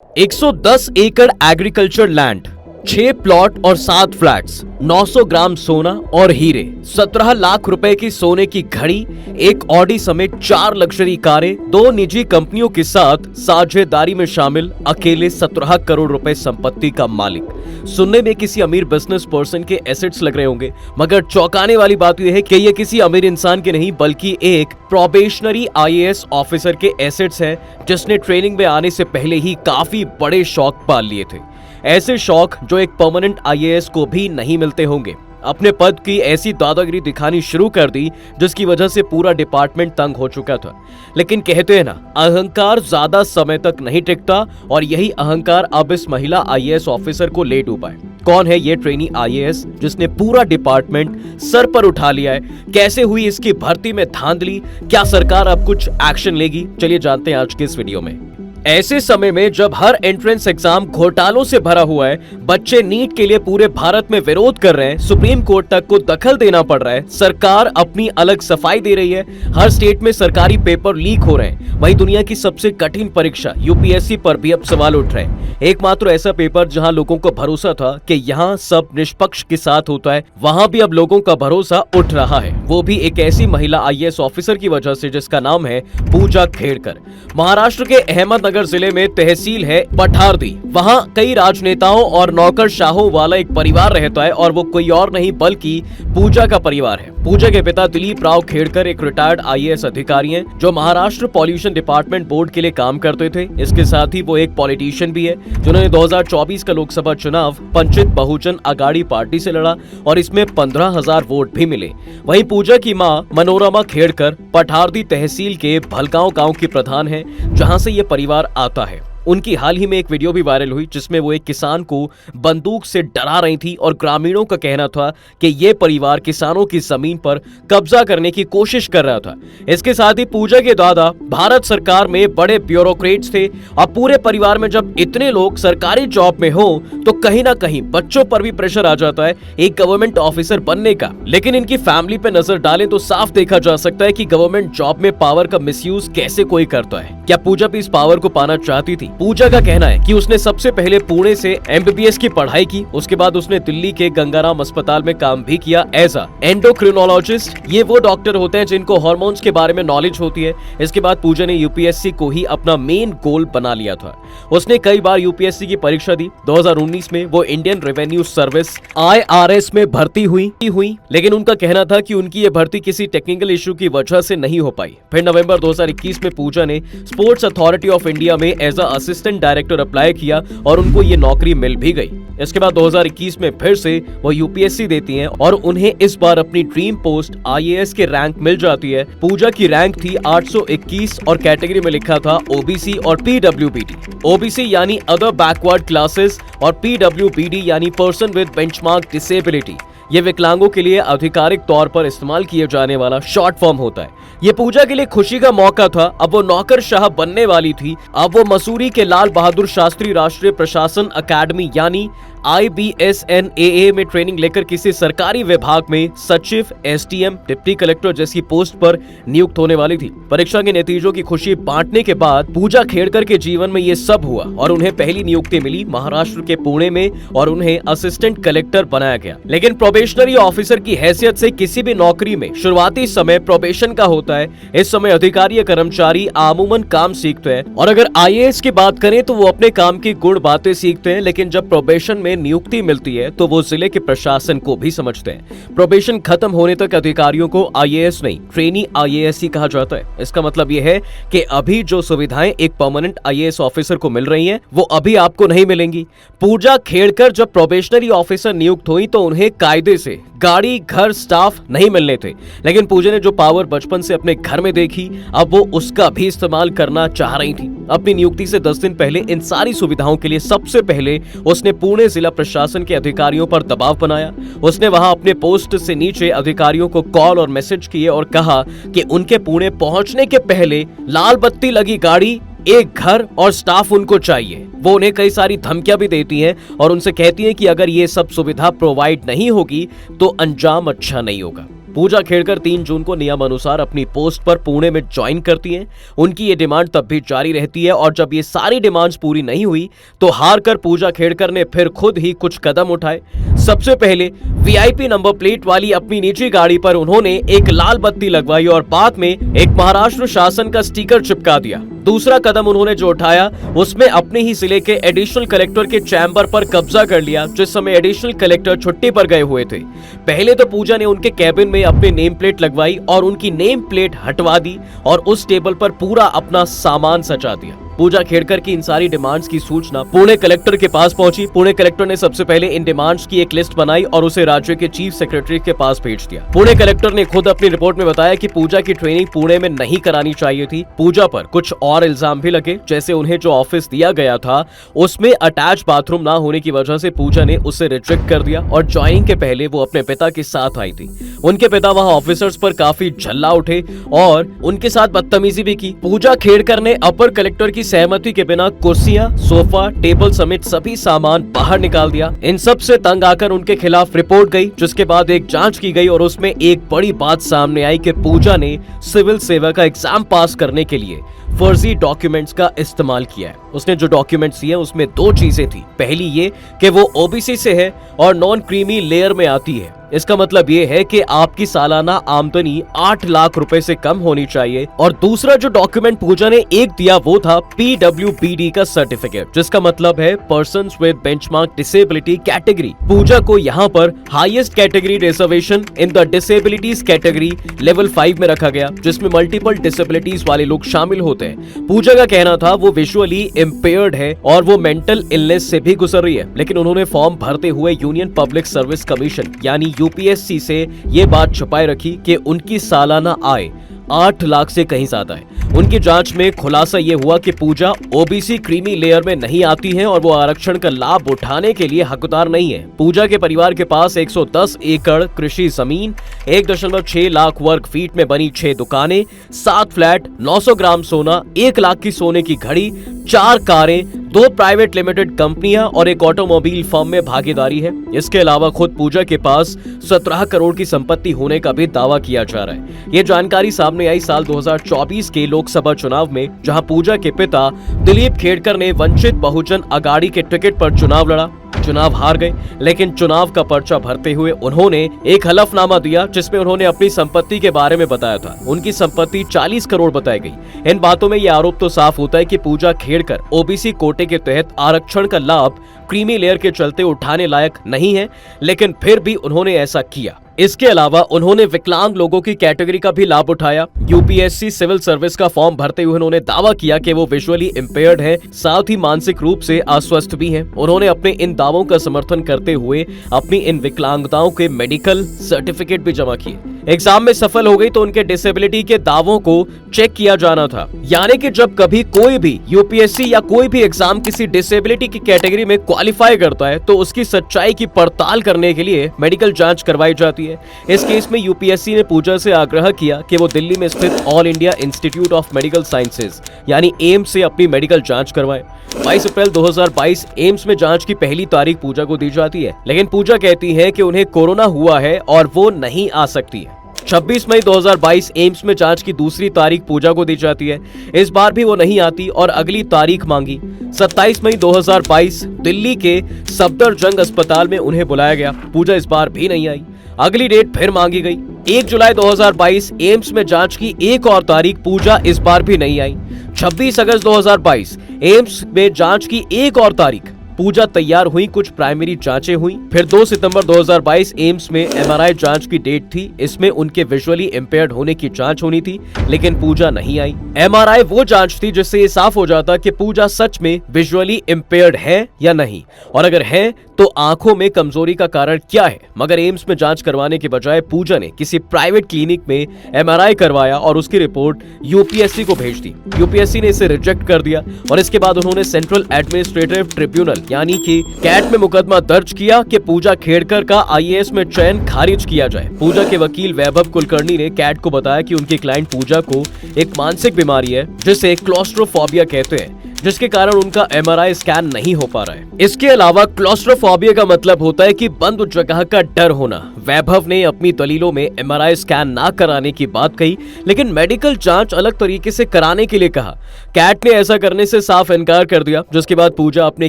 110 एकड़ agriculture land, 6 plot और 7 flats, 900 ग्राम सोना और हीरे, 17 लाख रुपए की सोने की घड़ी, एक ऑडी समेत 4 लग्जरी कारें, 2 निजी कंपनियों के साथ साझेदारी में शामिल अकेले 17 करोड़ रुपए संपत्ति का मालिक। सुनने में किसी अमीर बिजनेस पर्सन के एसेट्स लग रहे होंगे, मगर चौंकाने वाली बात यह है कि ये किसी अमीर इंसान के नहीं बल्कि एक प्रोबेशनरी आईएएस ऑफिसर के एसेट्स हैं, जिसने ट्रेनिंग में आने से पहले ही काफी बड़े शौक पाल लिए थे। ऐसे शौक जो एक परमानेंट आईएएस को भी नहीं मिलते होंगे। अपने पद की ऐसी दादागिरी दिखानी शुरू कर दी जिसकी वजह से पूरा डिपार्टमेंट तंग हो चुका था। लेकिन कहते हैं ना, अहंकार ज्यादा समय तक नहीं टिकता, और यही अहंकार अब इस महिला आईएएस ऑफिसर को ले डूबा है। कौन है ये ट्रेनी आईएएस जिसने पूरा डिपार्टमेंट सर पर उठा लिया है? कैसे हुई इसकी भर्ती में धांधली? क्या सरकार अब कुछ एक्शन लेगी? चलिए जानते हैं आज के इस वीडियो में। ऐसे समय में जब हर एंट्रेंस एग्जाम घोटालों से भरा हुआ है, बच्चे नीट के लिए पूरे भारत में विरोध कर रहे हैं, सुप्रीम कोर्ट तक को दखल देना पड़ रहा है, सरकार अपनी अलग सफाई दे रही है, हर स्टेट में सरकारी पेपर लीक हो रहे हैं, वहीं दुनिया की सबसे कठिन परीक्षा यूपीएससी पर भी अब सवाल उठ रहे हैं। एकमात्र ऐसा पेपर जहां लोगों को भरोसा था कि यहां सब निष्पक्ष के साथ होता है, वहां भी अब लोगों का भरोसा उठ रहा है, वो भी एक ऐसी महिला आईएएस ऑफिसर की वजह से जिसका नाम है पूजा खेड़कर। महाराष्ट्र के अहमदनगर जिले में तहसील है पठारदी। वहां कई राजनेताओं और नौकरशाहों वाला एक परिवार रहता है, और वो कोई और नहीं बल्कि पूजा का परिवार है। पूजा के पिता दिलीप राव खेड़कर एक रिटायर्ड आईएएस अधिकारी हैं, जो महाराष्ट्र पॉल्यूशन डिपार्टमेंट बोर्ड के लिए काम करते थे। इसके साथ ही वो एक पॉलिटिशियन भी है, जिन्होंने 2024 का लोकसभा चुनाव वंचित बहुजन अगाड़ी पार्टी से लड़ा और इसमें 15,000 वोट भी मिले। वहीं पूजा की मां मनोरमा खेड़कर पठारदी तहसील के भलगांव गांव की प्रधान है, जहां से ये परिवार आता है। उनकी हाल ही में एक वीडियो भी वायरल हुई जिसमें वो एक किसान को बंदूक से डरा रही थी, और ग्रामीणों का कहना था कि ये परिवार किसानों की जमीन पर कब्जा करने की कोशिश कर रहा था। इसके साथ ही पूजा के दादा भारत सरकार में बड़े ब्यूरोक्रेट्स थे, और पूरे परिवार में जब इतने लोग सरकारी जॉब में हो तो कहीं ना कहीं बच्चों पर भी प्रेशर आ जाता है एक गवर्नमेंट ऑफिसर बनने का। लेकिन इनकी फैमिली पे नजर डालें तो साफ देखा जा सकता है कि गवर्नमेंट जॉब में पावर का मिसयूज कैसे कोई करता है। क्या पूजा भी इस पावर को पाना चाहती थी? पूजा का कहना है कि उसने सबसे पहले पुणे से एमबीबीएस की पढ़ाई की, उसके बाद उसने दिल्ली के गंगाराम अस्पताल में काम भी किया एज अ एंडोक्रिनोलॉजिस्ट। ये वो डॉक्टर होते हैं जिनको हार्मोन्स के बारे में नॉलेज होती है। इसके बाद पूजा ने यूपीएससी को ही अपना मेन गोल बना लिया था। उसने कई बार यूपीएससी की परीक्षा दी। 2019 में वो इंडियन रेवेन्यू सर्विस IRS में भर्ती हुई, लेकिन उनका कहना था कि उनकी ये भर्ती किसी टेक्निकल इशू की वजह से नहीं हो पाई। फिर नवंबर 2021 में पूजा ने स्पोर्ट्स अथॉरिटी ऑफ इंडिया में as a assistant director apply किया, और उनको ये नौकरी मिल भी गई। इसके बाद 2021 में फिर से वो यूपीएससी देती हैं, और उन्हें इस बार अपनी ड्रीम पोस्ट आईएएस के रैंक मिल जाती है। पूजा की रैंक थी 821 और कैटेगरी में लिखा था ओबीसी और पीडब्ल्यूबीडी। ओबीसी यानी अदर बैकवर्ड क्लासेस और पीडब्ल्यूबीडी यानी पर्सन विद बेंचमार्क डिसेबिलिटी। ये विकलांगों के लिए आधिकारिक तौर पर इस्तेमाल किए जाने वाला शॉर्ट फॉर्म होता है। ये पूजा के लिए खुशी का मौका था। अब वो नौकरशाह बनने वाली थी। अब वो मसूरी के लाल बहादुर शास्त्री राष्ट्रीय प्रशासन अकादमी यानी IBSNAA में ट्रेनिंग लेकर किसी सरकारी विभाग में सचिव, SDM, डिप्टी कलेक्टर जैसी पोस्ट पर नियुक्त होने वाली थी। परीक्षा के नतीजों की खुशी बांटने के बाद पूजा खेड़कर के जीवन में ये सब हुआ, और उन्हें पहली नियुक्ति मिली महाराष्ट्र के पुणे में, और उन्हें असिस्टेंट कलेक्टर बनाया गया। लेकिन प्रोबेशनरी ऑफिसर की हैसियत से किसी भी नौकरी में शुरुआती समय प्रोबेशन का होता है। इस समय अधिकारी या कर्मचारी आमूमन काम सीखते हैं, और अगर आईएएस की बात करें तो वो अपने काम की गुण बातें सीखते हैं। लेकिन जब प्रोबेशन में नियुक्ति मिलती है तो वो जिले के प्रशासन को भी समझते हैं। प्रोबेशन खत्म होने तक अधिकारियों को आईएएस नहीं, ट्रेनी आईएएस ही कहा जाता है। इसका मतलब यह है कि अभी जो सुविधाएं एक परमानेंट आईएएस ऑफिसर को मिल रही हैं, वो अभी आपको नहीं मिलेंगी। पूजा खेड़कर जब प्रोबेशनरी ऑफिसर नियुक्त हुई तो उन्हें कायदे से गाड़ी, घर, स्टाफ नहीं मिलने थे। लेकिन पूजा ने जो पावर बचपन से अपने घर में देखी, अब वो उसका भी इस्तेमाल करना चाह रही थी। अपनी नियुक्ति से 10 दिन पहले इन सारी सुविधाओं के लिए सबसे पहले उसने पुणे जिला प्रशासन के अधिकारियों पर दबाव बनाया। उसने वहां अपने पोस्ट से नीचे अधिकारियों को कॉल और मैसेज किए और कहा कि उनके पुणे पहुंचने के पहले लाल बत्ती लगी गाड़ी, एक घर और स्टाफ उनको चाहिए। वो उन्हें कई सारी धमकियां भी देती हैं और उनसे कहती हैं कि अगर ये सब सुविधा प्रोवाइड नहीं होगी तो अंजाम अच्छा नहीं होगा। पूजा खेड़कर 3 जून को नियमानुसार अपनी पोस्ट पर पुणे में ज्वाइन करती हैं। उनकी ये डिमांड तब भी जारी रहती है और जब ये सारी डिमांड्स पूरी नहीं हुई तो हार कर पूजा खेड़कर ने फिर खुद ही कुछ कदम उठाए। सबसे पहले वीआईपी नंबर प्लेट वाली अपनी निजी गाड़ी पर उन्होंने एक लाल बत्ती लगवाई और बाद में एक महाराष्ट्र शासन का स्टिकर चिपका दिया। दूसरा कदम उन्होंने जो उठाया उसमें अपने ही जिले के एडिशनल कलेक्टर के चैम्बर पर कब्जा कर लिया, जिस समय एडिशनल कलेक्टर छुट्टी पर गए हुए थे। पहले तो पूजा ने उनके कैबिन में अपनी नेम प्लेट लगवाई और उनकी नेम प्लेट हटवा दी और उस टेबल पर पूरा अपना सामान सजा दिया। पूजा खेड़कर की इन सारी डिमांड्स की सूचना पुणे कलेक्टर के पास पहुंची। पुणे कलेक्टर ने सबसे पहले इन डिमांड्स की एक लिस्ट बनाई और उसे राज्य के चीफ सेक्रेटरी के पास भेज दिया। पुणे कलेक्टर ने खुद अपनी रिपोर्ट में बताया कि पूजा की ट्रेनिंग पुणे में नहीं करानी चाहिए थी। पूजा पर कुछ और इल्जाम भी लगे, जैसे उन्हें जो ऑफिस दिया गया था उसमें अटैच बाथरूम ना होने की वजह से पूजा ने उसे रिजेक्ट कर दिया और ज्वाइनिंग के पहले वो अपने पिता के साथ आई थी। उनके पिता वहां ऑफिसर्स पर काफी झल्ला उठे और उनके साथ बदतमीजी भी की। पूजा खेड़कर ने अपर कलेक्टर की सहमति के बिना कुर्सियां, सोफा, टेबल समेत सभी सामान बाहर निकाल दिया। इन सब से तंग आकर उनके खिलाफ रिपोर्ट गई, जिसके बाद एक जांच की गई और उसमें एक बड़ी बात सामने आई कि पूजा ने सिविल सेवा का एग्जाम पास करने के लिए फर्जी डॉक्यूमेंट्स का इस्तेमाल किया है। उसने जो डॉक्यूमेंट्स दिए उसमें 2 चीजें थी। पहली ये कि वो ओबीसी से है और नॉन क्रीमी लेयर में आती है। इसका मतलब ये है कि आपकी सालाना आमदनी 8 लाख रुपए से कम होनी चाहिए। और दूसरा जो डॉक्यूमेंट पूजा ने एक दिया वो था PWBD का सर्टिफिकेट, जिसका मतलब है persons with benchmark disability category. Puja को यहाँ पर highest category reservation in the disabilities category level 5 में रखा गया, जिसमें मल्टीपल डिसेबिलिटीज वाले लोग शामिल होते हैं। पूजा का कहना था वो विजुअली इम्पेयर्ड है और वो मेंटल इलनेस से भी गुजर रही है, लेकिन उन्होंने फॉर्म भरते हुए यूनियन पब्लिक सर्विस कमीशन यानी यूपीएससी से ये बात छुपाए रखी कि उनकी सालाना आय 8 लाख से कहीं ज्यादा है। उनकी जांच में खुलासा ये हुआ कि पूजा ओबीसी क्रीमी लेयर में नहीं आती है और वो आरक्षण का लाभ उठाने के लिए हकदार नहीं है। पूजा के परिवार के पास 110 एकड़ कृषि जमीन, 1.6 लाख वर्ग फीट में बनी 6 दुकानें, 7 फ्लैट, 900 ग्राम सोना, 1 लाख की सोने की घड़ी, 4 कारें, 2 प्राइवेट लिमिटेड कंपनियां और एक ऑटोमोबाइल फर्म में भागीदारी है। इसके अलावा खुद पूजा के पास 17 करोड़ की संपत्ति होने का भी दावा किया जा रहा है। ये जानकारी सामने आई साल 2024 के लोकसभा चुनाव में, जहां पूजा के पिता दिलीप खेड़कर ने वंचित बहुजन अगाड़ी के टिकट पर चुनाव लड़ा। चुनाव हार गए, लेकिन चुनाव का पर्चा भरते हुए उन्होंने एक हलफनामा दिया जिसमें उन्होंने अपनी संपत्ति के बारे में बताया था। उनकी संपत्ति 40 करोड़ बताई गई। इन बातों में यह आरोप तो साफ होता है कि पूजा खेड़कर ओबीसी कोटे के तहत आरक्षण का लाभ क्रीमी लेयर के चलते उठाने लायक नहीं है, लेकिन फिर भी उन्होंने ऐसा किया। इसके अलावा उन्होंने विकलांग लोगों की कैटेगरी का भी लाभ उठाया। यूपीएससी सिविल सर्विस का फॉर्म भरते हुए उन्होंने दावा किया कि वो विजुअली इम्पेयर्ड है, साथ ही मानसिक रूप से अस्वस्थ भी हैं। उन्होंने अपने इन दावों का समर्थन करते हुए अपनी इन विकलांगताओं के मेडिकल सर्टिफिकेट भी जमा किए। एग्जाम में सफल हो गई तो उनके डिसेबिलिटी के दावों को चेक किया जाना था, यानी कि जब कभी कोई भी यूपीएससी या कोई भी एग्जाम किसी डिसेबिलिटी की कैटेगरी में क्वालिफाई करता है तो उसकी सच्चाई की पड़ताल करने के लिए मेडिकल जांच करवाई जाती है। इस केस में यूपीएससी ने पूजा से आग्रह किया कि वो दिल्ली में स्थित all India institute of medical sciences यानी एम्स से अपनी मेडिकल जांच करवाए। 22 अप्रैल 2022 एम्स में जांच की पहली तारीख पूजा को दी जाती है, लेकिन पूजा कहती है कि उन्हें कोरोना हुआ है और वो नहीं आ सकती है। 26 मई 2022 एम्स में जांच की दूसरी तारीख पूजा को दी जाती है। इस बार भी वो नहीं आती और अगली तारीख मांगी। 27 मई 2022 दिल्ली के सफदरजंग अस्पताल में उन्हें बुलाया गया। पूजा इस बार भी नहीं आई। अगली डेट फिर मांगी गई। 1 जुलाई 2022 एम्स में जांच की एक और तारीख, पूजा इस बार भी नहीं आई। 26 अगस्त 2022 एम्स में जांच की एक और तारीख, पूजा तैयार हुई, कुछ प्राइमरी जांचें हुई। फिर 2 सितंबर 2022 एम्स में एमआरआई जांच की डेट थी। इसमें उनके विजुअली इम्पेयर्ड होने की जांच होनी थी, लेकिन पूजा नहीं आई। एमआरआई वो जांच थी जिससे ये साफ हो जाता कि पूजा सच में विजुअली इम्पेयर्ड है या नहीं, और अगर है तो आंखों में कमजोरी का कारण क्या है। मगर एम्स में जांच करवाने के बजाय पूजा ने किसी प्राइवेट क्लिनिक में एमआरआई करवाया और उसकी रिपोर्ट यूपीएससी को भेज दी। यूपीएससी ने इसे रिजेक्ट कर दिया और इसके बाद उन्होंने सेंट्रल एडमिनिस्ट्रेटिव ट्रिब्यूनल यानी कि कैट में मुकदमा दर्ज किया कि पूजा खेड़कर का आईएएस में चयन खारिज किया जाए। पूजा के वकील वैभव कुलकर्णी ने कैट को बताया कि उनकी क्लाइंट पूजा को एक मानसिक बीमारी है जिसे क्लॉस्ट्रोफोबिया कहते हैं। जिसके कारण उनका MRI स्कैन नहीं हो पा रहा है। इसके अलावा क्लॉस्ट्रोफोबिया का मतलब होता है कि बंद जगह का डर होना। वैभव ने अपनी दलीलों में MRI स्कैन ना कराने की बात कही, लेकिन मेडिकल जांच अलग तरीके से कराने के लिए कहा। कैट ने ऐसा करने से साफ इनकार कर दिया, जिसके बाद पूजा अपने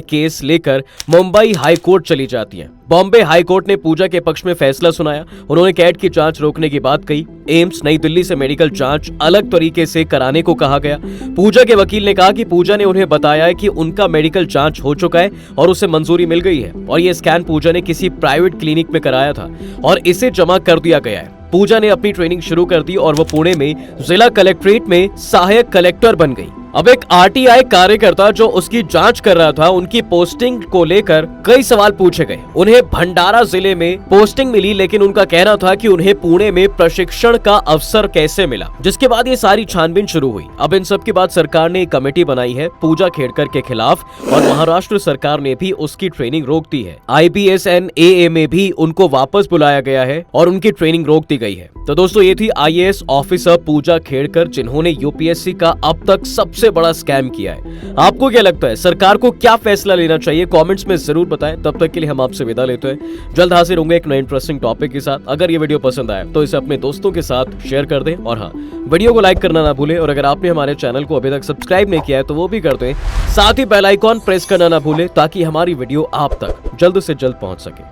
केस लेकर मुंबई हाई कोर्ट चली जाती है। बॉम्बे हाई कोर्ट ने पूजा के पक्ष में फैसला सुनाया। उन्होंने कैट की जांच रोकने की बात कही। एम्स नई दिल्ली से मेडिकल जांच अलग तरीके से कराने को कहा गया। पूजा के वकील ने कहा कि पूजा ने उन्हें बताया है कि उनका मेडिकल जांच हो चुका है और उसे मंजूरी मिल गई है और ये स्कैन पूजा ने किसी प्राइवेट क्लिनिक में कराया था और इसे जमा कर दिया गया है। पूजा ने अपनी ट्रेनिंग शुरू कर दी और वो पुणे में जिला कलेक्ट्रेट में सहायक कलेक्टर बन गई। अब एक RTI कार्यकर्ता जो उसकी जांच कर रहा था, उनकी पोस्टिंग को लेकर कई सवाल पूछे गए। उन्हें भंडारा जिले में पोस्टिंग मिली, लेकिन उनका कहना था कि उन्हें पुणे में प्रशिक्षण का अवसर कैसे मिला, जिसके बाद ये सारी छानबीन शुरू हुई। अब इन सब के बाद सरकार ने एक कमेटी बनाई है पूजा खेड़कर के खिलाफ और महाराष्ट्र सरकार ने भी उसकी ट्रेनिंग रोक दी है। IPSNAA में भी उनको वापस बुलाया गया है और उनकी ट्रेनिंग रोक दी गई है। तो दोस्तों, ये थी IAS ऑफिसर पूजा खेड़कर, जिन्होंने UPSC का अब तक सबसे बड़ा स्कैम किया है। आपको क्या लगता है, सरकार को क्या फैसला लेना चाहिए? कमेंट्स में जरूर बताएं। तब तक के लिए हम आपसे विदा लेते हैं। जल्द हाजिर होंगे एक नए इंटरेस्टिंग टॉपिक के साथ। अगर ये वीडियो पसंद आए तो इसे अपने दोस्तों के साथ शेयर कर दें और हाँ, वीडियो को लाइक करना ना भूलें। और अगर आपने हमारे चैनल को अभी तक सब्सक्राइब नहीं किया है तो वो भी कर दें। साथ ही बेल आइकॉन प्रेस करना ना भूलें ताकि हमारी वीडियो आप तक जल्द से जल्द पहुंच सके।